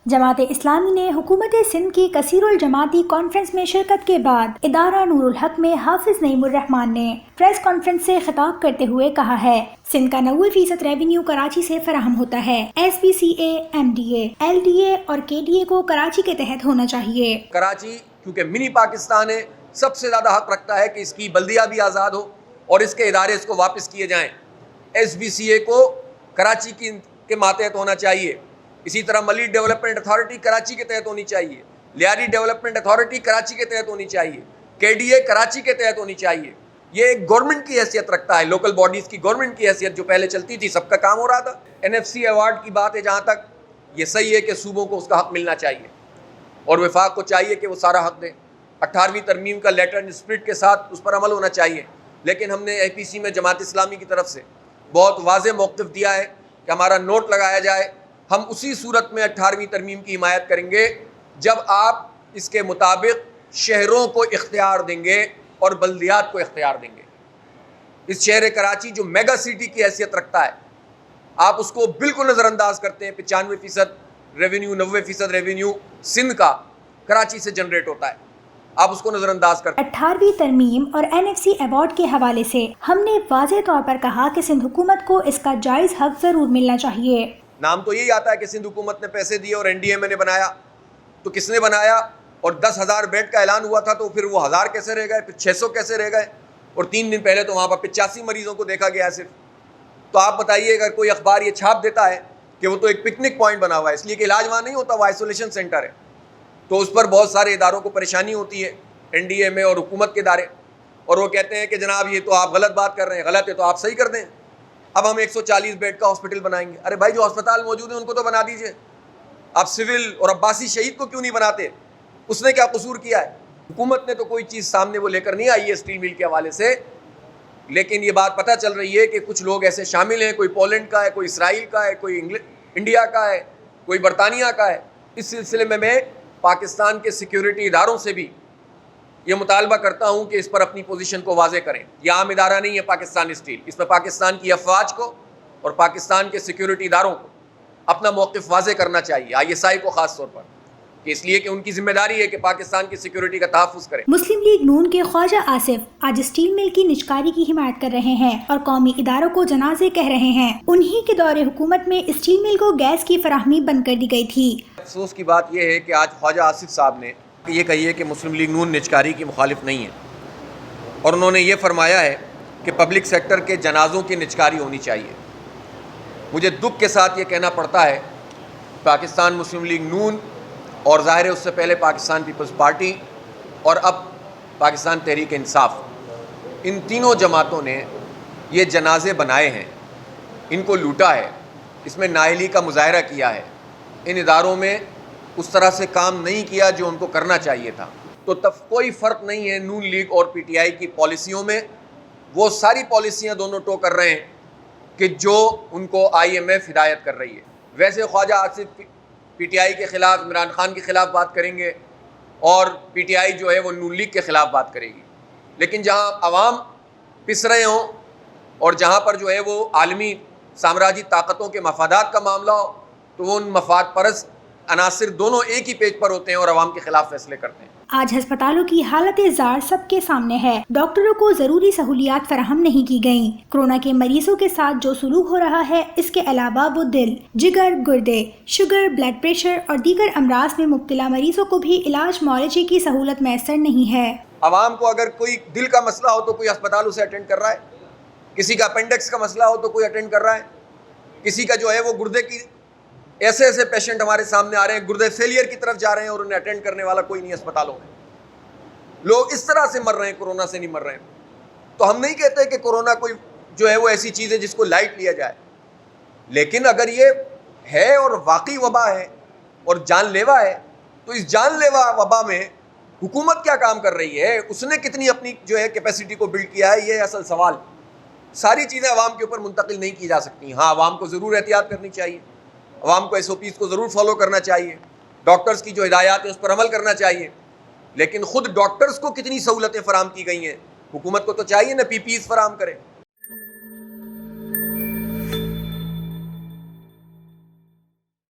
جماعت اسلامی نے حکومت سندھ کی کثیر الجماعتی کانفرنس میں شرکت کے بعد ادارہ نور الحق میں حافظ نعیم الرحمان نے پریس کانفرنس سے خطاب کرتے ہوئے کہا ہے سندھ کا 90% ریونیو کراچی سے فراہم ہوتا ہے۔ S P C A, M D A, L D A اور کے ڈی اے کو کراچی کے تحت ہونا چاہیے۔ کراچی کیونکہ منی پاکستان ہے، سب سے زیادہ حق رکھتا ہے کہ اس کی بلدیہ بھی آزاد ہو اور اس کے ادارے اس کو واپس کیے جائیں۔ ایس بی سی اے کو کراچی کے ماتحت ہونا چاہیے، اسی طرح ملیٹ ڈیولپمنٹ اتھارٹی کراچی کے تحت ہونی چاہیے، لیاری ڈیولپمنٹ اتھارٹی کراچی کے تحت ہونی چاہیے، کے ڈی اے کراچی کے تحت ہونی چاہیے۔ یہ ایک گورنمنٹ کی حیثیت رکھتا ہے، لوکل باڈیز کی گورنمنٹ کی حیثیت جو پہلے چلتی تھی، سب کا کام ہو رہا تھا۔ این ایف سی ایوارڈ کی بات ہے جہاں تک، یہ صحیح ہے کہ صوبوں کو اس کا حق ملنا چاہیے اور وفاق کو چاہیے کہ وہ سارا حق دے۔ 18ویں ترمیم کا لیٹر اینڈ اسپرٹ کے ساتھ اس پر عمل ہونا چاہیے، لیکن ہم نے اے پی سی میں جماعت اسلامی کی طرف سے بہت واضح موقف دیا ہے کہ ہمارا نوٹ لگایا جائے۔ ہم اسی صورت میں 18ویں ترمیم کی حمایت کریں گے جب آپ اس کے مطابق شہروں کو اختیار دیں گے اور بلدیات کو اختیار دیں گے۔ اس شہر کراچی جو میگا سٹی کی حیثیت رکھتا ہے، آپ اس کو بالکل نظر انداز کرتے ہیں۔ 95% ریونیو، 90% ریونیو سندھ کا کراچی سے جنریٹ ہوتا ہے، آپ اس کو نظر انداز کرتے ہیں۔ 18ویں ترمیم اور این ایف سی ایوارڈ کے حوالے سے ہم نے واضح طور پر کہا کہ سندھ حکومت کو اس کا جائز حق ضرور ملنا چاہیے۔ نام تو یہی آتا ہے کہ سندھ حکومت نے پیسے دیے اور این ڈی اے میں نے بنایا، تو کس نے بنایا؟ اور 10,000 بیڈ کا اعلان ہوا تھا تو پھر وہ 1000 کیسے رہ گئے، پھر 600 کیسے رہ گئے، اور 3 دن پہلے تو وہاں پر 85 مریضوں کو دیکھا گیا ہے صرف۔ تو آپ بتائیے، اگر کوئی اخبار یہ چھاپ دیتا ہے کہ وہ تو ایک پکنک پوائنٹ بنا ہوا ہے، اس لیے کہ علاج وہاں نہیں ہوتا، وہ آئسولیشن سینٹر ہے، تو اس پر بہت سارے اداروں کو پریشانی ہوتی ہے، این ڈی اے میں اور حکومت کے ادارے، اور وہ کہتے ہیں کہ جناب یہ تو آپ غلط بات کر رہے ہیں، غلط ہے تو آپ صحیح کر دیں، اب ہم 140 بیڈ کا ہاسپٹل بنائیں گے۔ ارے بھائی، جو ہسپتال موجود ہیں ان کو تو بنا دیجئے، آپ سول اور عباسی شہید کو کیوں نہیں بناتے؟ اس نے کیا قصور کیا ہے؟ حکومت نے تو کوئی چیز سامنے وہ لے کر نہیں آئی ہے اسٹیل مل کے حوالے سے، لیکن یہ بات پتہ چل رہی ہے کہ کچھ لوگ ایسے شامل ہیں، کوئی پولینڈ کا ہے، کوئی اسرائیل کا ہے، کوئی انڈیا کا ہے، کوئی برطانیہ کا ہے۔ اس سلسلے میں پاکستان کے سیکیورٹی اداروں سے بھی یہ مطالبہ کرتا ہوں کہ اس پر اپنی پوزیشن کو واضح کریں۔ یہ عام ادارہ نہیں ہے پاکستان اسٹیل، اس میں پاکستان کی افواج کو اور پاکستان کے سیکیورٹی اداروں کو اپنا موقف واضح کرنا چاہیے، آئی ایس آئی کو خاص طور پر، کہ اس لیے کہ ان کی ذمہ داری ہے کہ پاکستان کی سیکیورٹی کا تحفظ کریں۔ مسلم لیگ نون کے خواجہ آصف آج اسٹیل مل کی نجکاری کی حمایت کر رہے ہیں اور قومی اداروں کو جنازے کہہ رہے ہیں۔ انہی کے دور حکومت میں اسٹیل مل کو گیس کی فراہمی بند کر دی گئی تھی۔ افسوس کی بات یہ ہے کہ آج خواجہ آصف صاحب نے یہ کہی ہے کہ مسلم لیگ نون نجکاری کی مخالف نہیں ہے، اور انہوں نے یہ فرمایا ہے کہ پبلک سیکٹر کے جنازوں کی نجکاری ہونی چاہیے۔ مجھے دکھ کے ساتھ یہ کہنا پڑتا ہے، پاکستان مسلم لیگ نون اور ظاہر ہے اس سے پہلے پاکستان پیپلز پارٹی اور اب پاکستان تحریک انصاف، ان تینوں جماعتوں نے یہ جنازے بنائے ہیں، ان کو لوٹا ہے، اس میں نااہلی کا مظاہرہ کیا ہے، ان اداروں میں اس طرح سے کام نہیں کیا جو ان کو کرنا چاہیے تھا۔ تو کوئی فرق نہیں ہے نون لیگ اور پی ٹی آئی کی پالیسیوں میں، وہ ساری پالیسیاں دونوں ٹو کر رہے ہیں کہ جو ان کو آئی ایم ایف ہدایت کر رہی ہے۔ ویسے خواجہ آصف پی ٹی آئی کے خلاف، عمران خان کے خلاف بات کریں گے، اور پی ٹی آئی جو ہے وہ نون لیگ کے خلاف بات کرے گی، لیکن جہاں عوام پس رہے ہوں اور جہاں پر جو ہے وہ عالمی سامراجی طاقتوں کے مفادات کا معاملہ ہو، تو وہ ان مفاد پرست عناصر دونوں ایک ہی پیج پر ہوتے ہیں اور عوام کے خلاف فیصلے کرتے ہیں۔ آج ہسپتالوں کی حالت زار سب کے سامنے ہے، ڈاکٹروں کو ضروری سہولیات فراہم نہیں کی گئیں۔ کورونا کے مریضوں کے ساتھ جو سلوک ہو رہا ہے، اس کے علاوہ وہ دل، جگر، گردے، شوگر، بلڈ پریشر اور دیگر امراض میں مبتلا مریضوں کو بھی علاج معالجے کی سہولت میسر نہیں ہے۔ عوام کو اگر کوئی دل کا مسئلہ ہو تو کوئی اسپتال اسے اٹینڈ کر رہا ہے، کسی کا اپینڈکس کا مسئلہ ہو تو کوئی اٹینڈ کر رہا ہے، کسی کا جو ہے وہ گردے کی، ایسے پیشنٹ ہمارے سامنے آ رہے ہیں گردے فیلئر کی طرف جا رہے ہیں اور انہیں اٹینڈ کرنے والا کوئی نہیں اسپتالوں میں۔ لوگ اس طرح سے مر رہے ہیں، کورونا سے نہیں مر رہے ہیں۔ تو ہم نہیں کہتے کہ کورونا کوئی جو ہے وہ ایسی چیز ہے جس کو لائٹ لیا جائے، لیکن اگر یہ ہے اور واقعی وبا ہے اور جان لیوا ہے، تو اس جان لیوا وبا میں حکومت کیا کام کر رہی ہے، اس نے کتنی اپنی جو ہے کیپیسٹی کو بلڈ کیا ہے، یہ اصل سوال۔ ساری چیزیں عوام کے اوپر منتقل نہیں کی جا سکتی۔ ہاں، عوام کو ضرور احتیاط کرنی چاہیے، عوام کو ایس او پیز کو ضرور فالو کرنا چاہیے، ڈاکٹرز کی جو ہدایات ہیں اس پر عمل کرنا چاہیے، لیکن خود ڈاکٹرز کو کتنی سہولتیں فراہم کی گئی ہیں، حکومت کو تو چاہیے نا پی پی ایز فراہم کرے۔